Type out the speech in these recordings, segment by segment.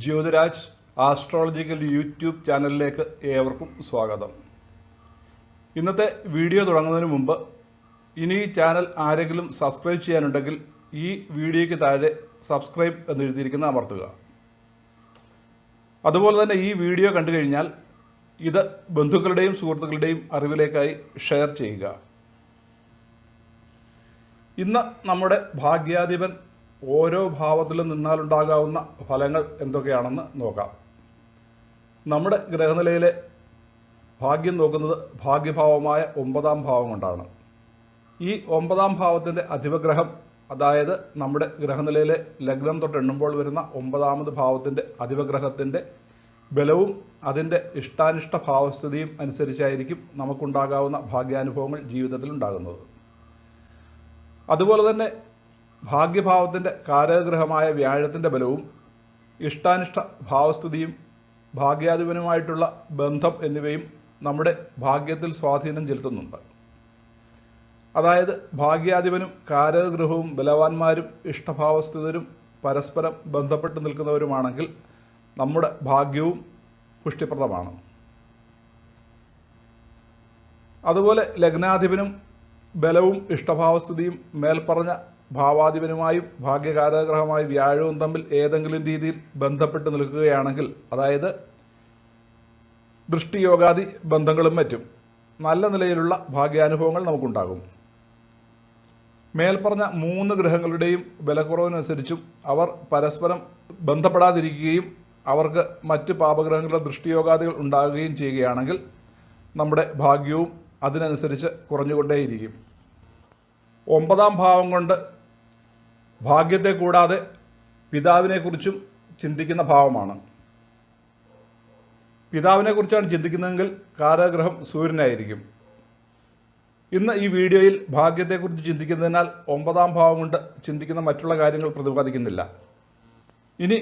Jyothiraj astrological YouTube ചാനലിലേക്ക് ഏവർക്കും സ്വാഗതം. ഇന്നത്തെ വീഡിയോ തുടങ്ങുന്നതിന് മുമ്പ് ഇനി ഈ ചാനൽ ആരെങ്കിലും സബ്സ്ക്രൈബ് ചെയ്യാനുണ്ടെങ്കിൽ ഈ വീഡിയോയ്ക്ക് താഴെ സബ്സ്ക്രൈബ് എന്ന് എഴുതിയിരിക്കുന്നത് അമർത്തുക. അതുപോലെ തന്നെ ഈ വീഡിയോ കണ്ടു കഴിഞ്ഞാൽ ഇത് ബന്ധുക്കളുടെയും സുഹൃത്തുക്കളുടെയും അറിവിലേക്കായി ഷെയർ ചെയ്യുക. ഇന്ന് നമ്മുടെ ഭാഗ്യാധിപൻ ഓരോ ഭാവത്തിലും നിന്നാലുണ്ടാകാവുന്ന ഫലങ്ങൾ എന്തൊക്കെയാണെന്ന് നോക്കാം. നമ്മുടെ ഗ്രഹനിലയിലെ ഭാഗ്യം നോക്കുന്നത് ഭാഗ്യഭാവമായ 9-ാം ഭാവം കൊണ്ടാണ്. ഈ 9-ാം ഭാവത്തിൻ്റെ അധിപഗ്രഹം, അതായത് നമ്മുടെ ഗ്രഹനിലയിലെ ലഗ്നം തൊട്ട് എണ്ണുമ്പോൾ വരുന്ന 9-ാമത് ഭാവത്തിൻ്റെ അധിപഗ്രഹത്തിൻ്റെ ബലവും അതിൻ്റെ ഇഷ്ടാനിഷ്ട ഭാവസ്ഥിതിയും അനുസരിച്ചായിരിക്കും നമുക്കുണ്ടാകാവുന്ന ഭാഗ്യാനുഭവങ്ങൾ ജീവിതത്തിൽ ഉണ്ടാകുന്നത്. അതുപോലെ തന്നെ ഭാഗ്യഭാവത്തിൻ്റെ കാരകഗ്രഹമായ വ്യാഴത്തിൻ്റെ ബലവും ഇഷ്ടാനിഷ്ട ഭാവസ്ഥിതിയും ഭാഗ്യാധിപനുമായിട്ടുള്ള ബന്ധം എന്നിവയും നമ്മുടെ ഭാഗ്യത്തിൽ സ്വാധീനം ചെലുത്തുന്നുണ്ട്. അതായത് ഭാഗ്യാധിപനും കാരകഗ്രഹവും ബലവാന്മാരും ഇഷ്ടഭാവസ്ഥിതരും പരസ്പരം ബന്ധപ്പെട്ട് നിൽക്കുന്നവരുമാണെങ്കിൽ നമ്മുടെ ഭാഗ്യവും പുഷ്ടിപ്രദമാണ്. അതുപോലെ ലഗ്നാധിപനും ബലവും ഇഷ്ടഭാവസ്ഥിതിയും മേൽപ്പറഞ്ഞ ഭാവാധിപനുമായും ഭാഗ്യകാരകഗ്രഹമായ വ്യാഴവും തമ്മിൽ ഏതെങ്കിലും രീതിയിൽ ബന്ധപ്പെട്ട് നിൽക്കുകയാണെങ്കിൽ, അതായത് ദൃഷ്ടിയോഗാദി ബന്ധങ്ങളും മറ്റും, നല്ല നിലയിലുള്ള ഭാഗ്യാനുഭവങ്ങൾ നമുക്കുണ്ടാകും. മേൽപ്പറഞ്ഞ 3 ഗ്രഹങ്ങളുടെയും ബലക്കുറവിനനുസരിച്ചും അവർ പരസ്പരം ബന്ധപ്പെടാതിരിക്കുകയും അവർക്ക് മറ്റ് പാപഗ്രഹങ്ങളുടെ ദൃഷ്ടിയോഗാദികൾ ഉണ്ടാകുകയും ചെയ്യുകയാണെങ്കിൽ നമ്മുടെ ഭാഗ്യവും അതിനനുസരിച്ച് കുറഞ്ഞുകൊണ്ടേയിരിക്കും. 9-ാം ഭാവം കൊണ്ട് ഭാഗ്യത്തെ കൂടാതെ പിതാവിനെക്കുറിച്ചും ചിന്തിക്കുന്ന ഭാവമാണ്. പിതാവിനെക്കുറിച്ചാണ് ചിന്തിക്കുന്നതെങ്കിൽ കാരകഗ്രഹം സൂര്യനായിരിക്കും. ഇന്ന് ഈ വീഡിയോയിൽ ഭാഗ്യത്തെക്കുറിച്ച് ചിന്തിക്കുന്നതിനാൽ 9-ാം ഭാവം കൊണ്ട് ചിന്തിക്കുന്ന മറ്റുള്ള കാര്യങ്ങൾ പ്രതിപാദിക്കുന്നില്ല. ഇനി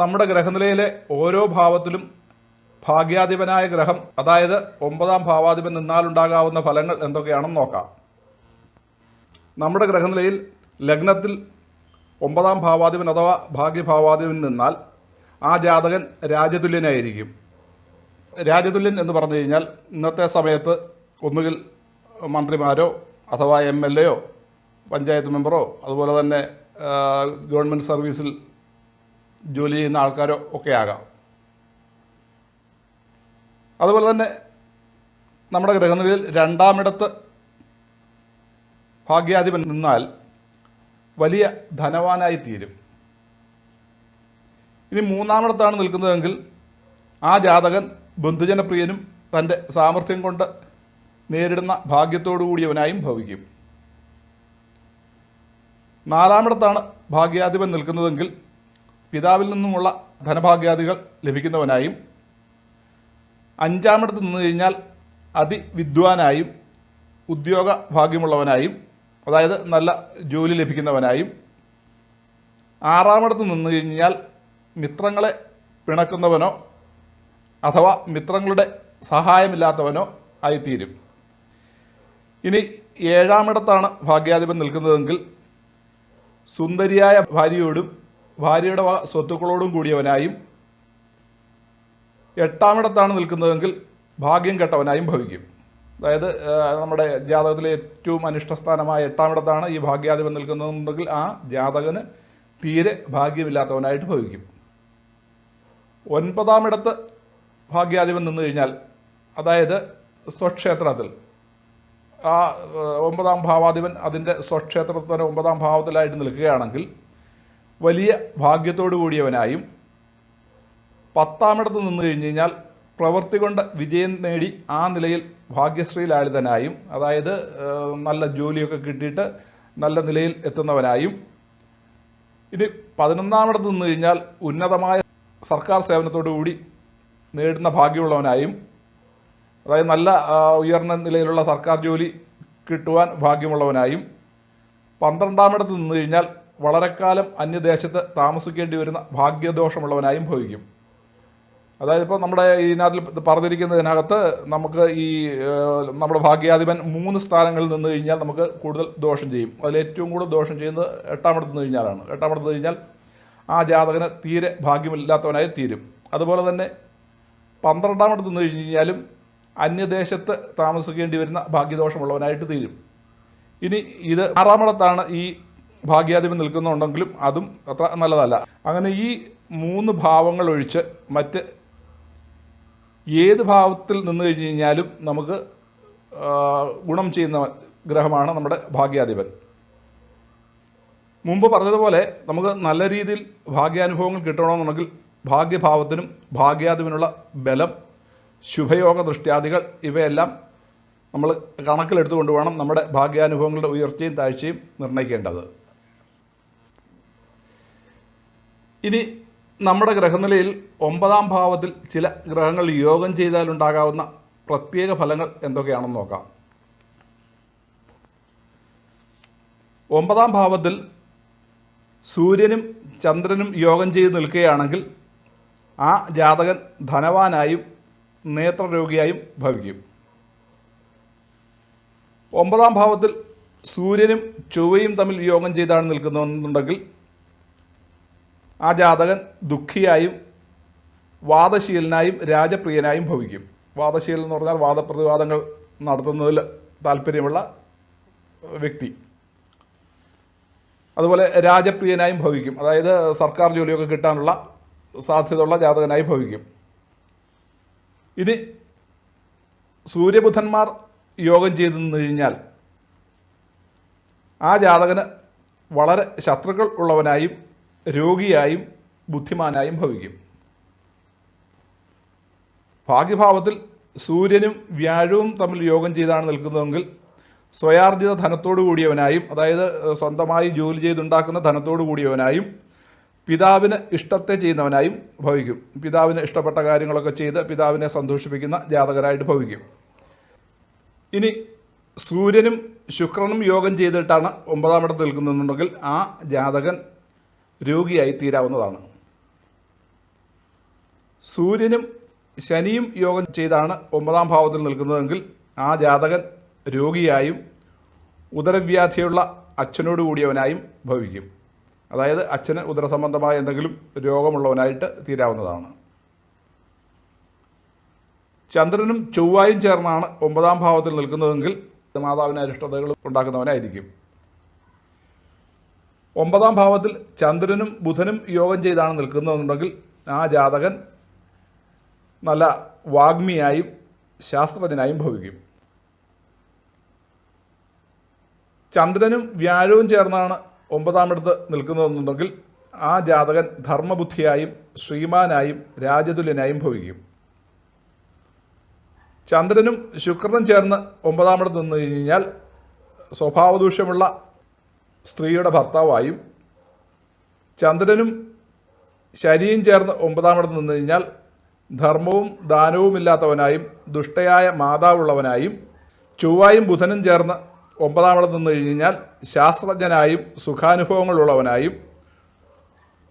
നമ്മുടെ ഗ്രഹനിലയിലെ ഓരോ ഭാവത്തിലും ഭാഗ്യാധിപനായ ഗ്രഹം, അതായത് 9-ാം ഭാവാധിപൻ നിന്നാലുണ്ടാകാവുന്ന ഫലങ്ങൾ എന്തൊക്കെയാണെന്ന് നോക്കാം. നമ്മുടെ ഗ്രഹനിലയിൽ ലഗ്നത്തിൽ 9-ാം ഭാവാധിപൻ അഥവാ ഭാഗ്യഭാവാധിപൻ നിന്നാൽ ആ ജാതകൻ രാജതുല്യനായിരിക്കും. രാജതുല്യൻ എന്ന് പറഞ്ഞു കഴിഞ്ഞാൽ ഇന്നത്തെ സമയത്ത് ഒന്നുകിൽ മന്ത്രിമാരോ അഥവാ MLA യോ പഞ്ചായത്ത് മെമ്പറോ അതുപോലെ തന്നെ ഗവൺമെൻറ് സർവീസിൽ ജോലി ചെയ്യുന്ന ആൾക്കാരോ ഒക്കെ ആകാം. അതുപോലെ തന്നെ നമ്മുടെ ഗ്രഹനിലയിൽ 2-ാമിടത്ത് ഭാഗ്യാധിപൻ നിന്നാൽ വലിയ ധനവാനായി തീരും. ഇനി 3-ാമിടത്താണ് നിൽക്കുന്നതെങ്കിൽ ആ ജാതകൻ ബന്ധുജനപ്രിയനും തൻ്റെ സാമർഥ്യം കൊണ്ട് നേരിടുന്ന ഭാഗ്യത്തോടു കൂടിയവനായും ഭവിക്കും. 4-ാമിടത്താണ് ഭാഗ്യാധിപൻ നിൽക്കുന്നതെങ്കിൽ പിതാവിൽ നിന്നുമുള്ള ധനഭാഗ്യാദികൾ ലഭിക്കുന്നവനായും, 5-ാമിടത്ത് നിന്ന് കഴിഞ്ഞാൽ അതിവിദ്വാനായും ഉദ്യോഗ ഭാഗ്യമുള്ളവനായും, അതായത് നല്ല ജോലി ലഭിക്കുന്നവനായും, 6-ാമിടത്ത് നിന്ന് കഴിഞ്ഞാൽ മിത്രങ്ങളെ പിണക്കുന്നവനോ അഥവാ മിത്രങ്ങളുടെ സഹായമില്ലാത്തവനോ ആയിത്തീരും. ഇനി 7-ാമിടത്താണ് ഭാഗ്യാധിപൻ നിൽക്കുന്നതെങ്കിൽ സുന്ദരിയായ ഭാര്യയോടും ഭാര്യയുടെ സ്വത്തുക്കളോടും കൂടിയവനായും, 8-ാമിടത്താണ് നിൽക്കുന്നതെങ്കിൽ ഭാഗ്യം കെട്ടവനായും ഭവിക്കും. അതായത് നമ്മുടെ ജാതകത്തിലെ ഏറ്റവും അനിഷ്ടസ്ഥാനമായ 8-ാമിടത്താണ് ഈ ഭാഗ്യാധിപൻ നിൽക്കുന്നതെന്നുണ്ടെങ്കിൽ ആ ജാതകന് തീരെ ഭാഗ്യമില്ലാത്തവനായിട്ട് ഭവിക്കും. 9-ാമിടത്ത് ഭാഗ്യാധിപൻ നിന്ന് കഴിഞ്ഞാൽ, അതായത് സ്വക്ഷേത്രത്തിൽ ആ 9-ാം ഭാവാധിപൻ അതിൻ്റെ സ്വക്ഷേത്രത്തിൽ തന്നെ 9-ാം ഭാവത്തിലായിട്ട് നിൽക്കുകയാണെങ്കിൽ വലിയ ഭാഗ്യത്തോടു കൂടിയവനായും, 10-ാമിടത്ത് നിന്ന് കഴിഞ്ഞ് കഴിഞ്ഞാൽ പ്രവൃത്തി കൊണ്ട് വിജയം നേടി ആ നിലയിൽ ഭാഗ്യശ്രീലാളിതനായും, അതായത് നല്ല ജോലിയൊക്കെ കിട്ടിയിട്ട് നല്ല നിലയിൽ എത്തുന്നവനായും, ഇനി 11-ാമിടത്ത് നിന്ന് കഴിഞ്ഞാൽ ഉന്നതമായ സർക്കാർ സേവനത്തോടു കൂടി നേടുന്ന ഭാഗ്യമുള്ളവനായും, അതായത് നല്ല ഉയർന്ന നിലയിലുള്ള സർക്കാർ ജോലി കിട്ടുവാൻ ഭാഗ്യമുള്ളവനായും, 12-ാമിടത്ത് നിന്ന് കഴിഞ്ഞാൽ വളരെക്കാലം അന്യദേശത്ത് താമസിക്കേണ്ടി വരുന്ന ഭാഗ്യദോഷമുള്ളവനായും ഭവിക്കും. അതായത് ഇപ്പോൾ നമ്മുടെ ഇതിനകത്ത് പറഞ്ഞിരിക്കുന്നതിനകത്ത് നമുക്ക് ഈ നമ്മുടെ ഭാഗ്യാധിപൻ 3 സ്ഥാനങ്ങളിൽ നിന്ന് കഴിഞ്ഞാൽ നമുക്ക് കൂടുതൽ ദോഷം ചെയ്യും. അതിലേറ്റവും കൂടുതൽ ദോഷം ചെയ്യുന്നത് 8-ാമിടത്ത് നിന്ന് കഴിഞ്ഞാലാണ്. 8-ാമിടത്ത് കഴിഞ്ഞാൽ ആ ജാതകന് തീരെ ഭാഗ്യമില്ലാത്തവനായി തീരും. അതുപോലെ തന്നെ 12ാമിടത്ത് നിന്ന് കഴിഞ്ഞ് കഴിഞ്ഞാലും അന്യദേശത്ത് താമസിക്കേണ്ടി വരുന്ന ഭാഗ്യദോഷമുള്ളവനായിട്ട് തീരും. ഇനി ഇത് 6ാമിടത്താണ് ഈ ഭാഗ്യാധിപൻ നിൽക്കുന്നുണ്ടെങ്കിലും അതും അത്ര നല്ലതല്ല. അങ്ങനെ ഈ 3 ഭാവങ്ങൾ ഒഴിച്ച് മറ്റ് ഏത് ഭാവത്തിൽ നിന്ന് കഴിഞ്ഞ് കഴിഞ്ഞാലും നമുക്ക് ഗുണം ചെയ്യുന്ന ഗ്രഹമാണ് നമ്മുടെ ഭാഗ്യാധിപൻ. മുമ്പ് പറഞ്ഞതുപോലെ നമുക്ക് നല്ല രീതിയിൽ ഭാഗ്യാനുഭവങ്ങൾ കിട്ടണമെന്നുണ്ടെങ്കിൽ ഭാഗ്യഭാവത്തിനും ഭാഗ്യാധിപനുള്ള ബലം, ശുഭയോഗ ദൃഷ്ട്യാദികൾ ഇവയെല്ലാം നമ്മൾ കണക്കിലെടുത്തുകൊണ്ട് വേണം നമ്മുടെ ഭാഗ്യാനുഭവങ്ങളുടെ ഉയർച്ചയും താഴ്ചയും നിർണ്ണയിക്കേണ്ടത്. ഇനി നമ്മുടെ ഗ്രഹനിലയിൽ 9ാം ഭാവത്തിൽ ചില ഗ്രഹങ്ങൾ യോഗം ചെയ്താലുണ്ടാകാവുന്ന പ്രത്യേക ഫലങ്ങൾ എന്തൊക്കെയാണെന്ന് നോക്കാം. 9ാം ഭാവത്തിൽ സൂര്യനും ചന്ദ്രനും യോഗം ചെയ്ത് നിൽക്കുകയാണെങ്കിൽ ആ ജാതകൻ ധനവാനായും നേത്രരോഗിയായും ഭവിക്കും. 9ാം ഭാവത്തിൽ സൂര്യനും ചൊവ്വയും തമ്മിൽ യോഗം ചെയ്താണ് നിൽക്കുന്നുണ്ടെങ്കിൽ ആ ജാതകൻ ദുഃഖിയായും വാദശീലനായും രാജപ്രിയനായും ഭവിക്കും. വാദശീലൻ എന്ന് പറഞ്ഞാൽ വാദപ്രതിവാദങ്ങൾ നടത്തുന്നതിൽ താല്പര്യമുള്ള വ്യക്തി. അതുപോലെ രാജപ്രിയനായും ഭവിക്കും, അതായത് സർക്കാർ ജോലിയൊക്കെ കിട്ടാനുള്ള സാധ്യതയുള്ള ജാതകനായി ഭവിക്കും. ഇനി സൂര്യബുധന്മാർ യോഗം ചെയ്തു നിന്ന് കഴിഞ്ഞാൽ ആ ജാതകന് വളരെ ശത്രുക്കൾ ഉള്ളവനായും രോഗിയായും ബുദ്ധിമാനായും ഭവിക്കും. ഭാഗ്യഭാവത്തിൽ സൂര്യനും വ്യാഴവും തമ്മിൽ യോഗം ചെയ്താണ് നിൽക്കുന്നതെങ്കിൽ സ്വയാർജിത ധനത്തോടു കൂടിയവനായും, അതായത് സ്വന്തമായി ജോലി ചെയ്തുണ്ടാക്കുന്ന ധനത്തോടു കൂടിയവനായും പിതാവിന് ഇഷ്ടത്തെ ചെയ്യുന്നവനായും ഭവിക്കും. പിതാവിന് ഇഷ്ടപ്പെട്ട കാര്യങ്ങളൊക്കെ ചെയ്ത് പിതാവിനെ സന്തോഷിപ്പിക്കുന്ന ജാതകരായിട്ട് ഭവിക്കും. ഇനി സൂര്യനും ശുക്രനും യോഗം ചെയ്തിട്ടാണ് 9ാം ഇടത്ത് നിൽക്കുന്നുണ്ടെങ്കിൽ ആ ജാതകൻ രോഗിയായി തീരാവുന്നതാണ്. സൂര്യനും ശനിയും യോഗം ചെയ്താണ് 9ാം ഭാവത്തിൽ നിൽക്കുന്നതെങ്കിൽ ആ ജാതകൻ രോഗിയായും ഉദരവ്യാധിയുള്ള അച്ഛനോട് കൂടിയവനായും ഭവിക്കും. അതായത് അച്ഛന് ഉദരസംബന്ധമായ എന്തെങ്കിലും രോഗമുള്ളവനായിട്ട് തീരാവുന്നതാണ്. ചന്ദ്രനും ചൊവ്വായും ചേർന്നാണ് 9ാം ഭാവത്തിൽ നിൽക്കുന്നതെങ്കിൽ മാതാവിന് അരിഷ്ടതകൾ ഉണ്ടാക്കുന്നവനായിരിക്കും. 9ാം ഭാവത്തിൽ ചന്ദ്രനും ബുധനും യോഗം ചെയ്താണ് നിൽക്കുന്നതെന്നുണ്ടെങ്കിൽ ആ ജാതകൻ നല്ല വാഗ്മിയായും ശാസ്ത്രജ്ഞനായും ഭവിക്കും. ചന്ദ്രനും വ്യാഴവും ചേർന്നാണ് 9ാം ഇടത്ത് നിൽക്കുന്നതെന്നുണ്ടെങ്കിൽ ആ ജാതകൻ ധർമ്മബുദ്ധിയായും ശ്രീമാനായും രാജതുല്യനായും ഭവിക്കും. ചന്ദ്രനും ശുക്രനും ചേർന്ന് 9ാം ഇടത്ത് നിന്ന് കഴിഞ്ഞാൽ സ്വഭാവദൂഷ്യമുള്ള സ്ത്രീയുടെ ഭർത്താവായും, ചന്ദ്രനും ശനിയും ചേർന്ന് 9ാം ഇടത്ത് നിന്ന് കഴിഞ്ഞാൽ ധർമ്മവും ദാനവുമില്ലാത്തവനായും ദുഷ്ടയായ മാതാവുള്ളവനായും, ചൊവ്വായും ബുധനും ചേർന്ന് 9ാം ഇടത്ത് നിന്ന് കഴിഞ്ഞാൽ ശാസ്ത്രജ്ഞനായും സുഖാനുഭവങ്ങളുള്ളവനായും,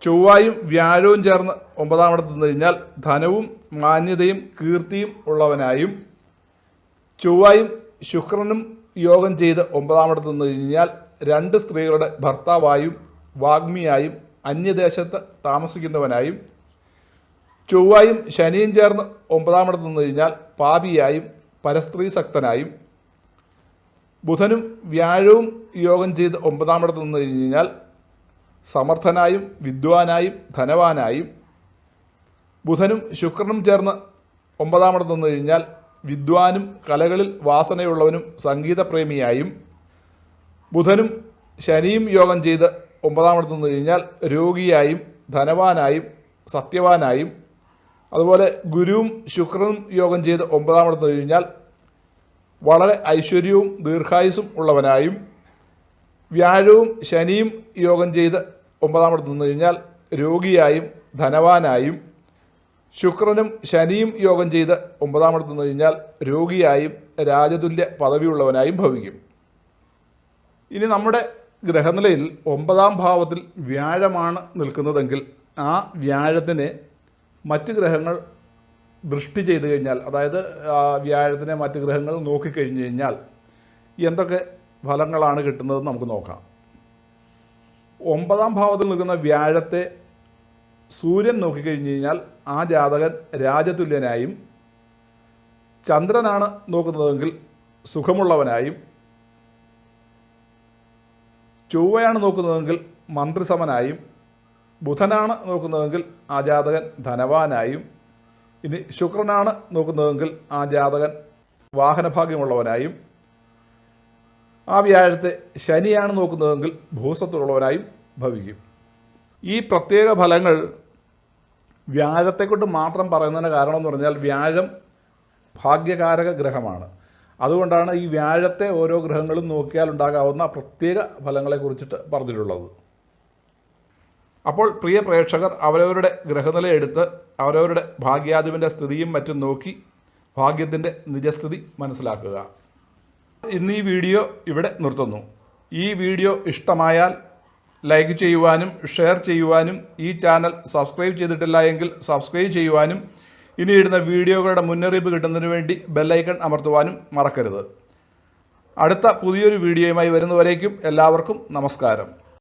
ചൊവ്വായും വ്യാഴവും ചേർന്ന് 9ാം ഇടത്ത് നിന്ന് കഴിഞ്ഞാൽ ധനവും മാന്യതയും കീർത്തിയും ഉള്ളവനായും, ചൊവ്വായും ശുക്രനും യോഗം ചെയ്ത് 9ാം ഇടത്ത് നിന്ന് കഴിഞ്ഞാൽ 2 സ്ത്രീകളുടെ ഭർത്താവായും വാഗ്മിയായും അന്യദേശത്ത് താമസിക്കുന്നവനായും, ചൊവ്വായും ശനിയും ചേർന്ന് 9ാം ഇടത്ത് നിന്ന് കഴിഞ്ഞാൽ പാപിയായും പരസ്ത്രീസക്തനായും, ബുധനും വ്യാഴവും യോഗം ചെയ്ത് 9ാം ഇടത്ത് നിന്ന് കഴിഞ്ഞാൽ സമർത്ഥനായും വിദ്വാനായും ധനവാനായും, ബുധനും ശുക്രനും ചേർന്ന് 9ാം ഇടത്ത് നിന്ന് കഴിഞ്ഞാൽ വിദ്വാനും കലകളിൽ വാസനയുള്ളവനും സംഗീതപ്രേമിയായും, ബുധനും ശനിയും യോഗം ചെയ്ത് 9ാം ഇടത്ത് നിന്ന് കഴിഞ്ഞാൽ രോഗിയായും ധനവാനായും സത്യവാനായും, അതുപോലെ ഗുരുവും ശുക്രനും യോഗം ചെയ്ത് 9ാം ഇടത്ത് കഴിഞ്ഞാൽ വളരെ ഐശ്വര്യവും ദീർഘായുസ്സും ഉള്ളവനായും, വ്യാഴവും ശനിയും യോഗം ചെയ്ത് 9ാം ഇടത്ത് നിന്ന് കഴിഞ്ഞാൽ രോഗിയായും ധനവാനായും, ശുക്രനും ശനിയും യോഗം ചെയ്ത് 9ാം ഇടത്ത് നിന്ന് കഴിഞ്ഞാൽ രോഗിയായും രാജതുല്യ പദവിയുള്ളവനായും ഭവിക്കും. ഇനി നമ്മുടെ ഗ്രഹനിലയിൽ 9ാം ഭാവത്തിൽ വ്യാഴമാണ് നിൽക്കുന്നതെങ്കിൽ ആ വ്യാഴത്തിനെ മറ്റ് ഗ്രഹങ്ങൾ ദൃഷ്ടി ചെയ്തു കഴിഞ്ഞാൽ, അതായത് വ്യാഴത്തിനെ മറ്റ് ഗ്രഹങ്ങൾ നോക്കിക്കഴിഞ്ഞു കഴിഞ്ഞാൽ എന്തൊക്കെ ഫലങ്ങളാണ് കിട്ടുന്നതെന്ന് നമുക്ക് നോക്കാം. 9ാം ഭാവത്തിൽ നിൽക്കുന്ന വ്യാഴത്തെ സൂര്യൻ നോക്കിക്കഴിഞ്ഞ് കഴിഞ്ഞാൽ ആ ജാതകൻ രാജതുല്യനായും, ചന്ദ്രനാണ് നോക്കുന്നതെങ്കിൽ സുഖമുള്ളവനായും, ചൊവ്വയാണ് നോക്കുന്നതെങ്കിൽ മന്ത്രിസമനായും, ബുധനാണ് നോക്കുന്നതെങ്കിൽ ആ ജാതകൻ ധനവാനായും, ഇനി ശുക്രനാണ് നോക്കുന്നതെങ്കിൽ ആ ജാതകൻ വാഹനഭാഗ്യമുള്ളവനായും, ആ വ്യാഴത്തെ ശനിയാണ് നോക്കുന്നതെങ്കിൽ ഭൂസ്വത്തുള്ളവനായും ഭവിക്കും. ഈ പ്രത്യേക ഫലങ്ങൾ വ്യാഴത്തെക്കൊണ്ട് മാത്രം പറയുന്നതിന് കാരണം എന്ന് പറഞ്ഞാൽ വ്യാഴം ഭാഗ്യകാരക ഗ്രഹമാണ്. അതുകൊണ്ടാണ് ഈ വ്യാഴത്തെ ഓരോ ഗ്രഹങ്ങളും നോക്കിയാൽ ഉണ്ടാകാവുന്ന പ്രത്യേക ഫലങ്ങളെക്കുറിച്ചിട്ട് പറഞ്ഞിട്ടുള്ളത്. അപ്പോൾ പ്രിയ പ്രേക്ഷകർ അവരവരുടെ ഗ്രഹനില എടുത്ത് അവരവരുടെ ഭാഗ്യാധിപൻ്റെ സ്ഥിതിയും മറ്റും നോക്കി ഭാഗ്യത്തിൻ്റെ നിജസ്ഥിതി മനസ്സിലാക്കുക. ഇന്ന് ഈ വീഡിയോ ഇവിടെ നിർത്തുന്നു. ഈ വീഡിയോ ഇഷ്ടമായാൽ ലൈക്ക് ചെയ്യുവാനും ഷെയർ ചെയ്യുവാനും ഈ ചാനൽ സബ്സ്ക്രൈബ് ചെയ്തിട്ടില്ല എങ്കിൽ സബ്സ്ക്രൈബ് ചെയ്യുവാനും ഇനി ഇടുന്ന വീഡിയോകളുടെ മുന്നറിയിപ്പ് കിട്ടുന്നതിന് വേണ്ടി ബെല്ലൈക്കൺ അമർത്തുവാനും മറക്കരുത്. അടുത്ത പുതിയൊരു വീഡിയോയുമായി വരുന്നവരേക്കും എല്ലാവർക്കും നമസ്കാരം.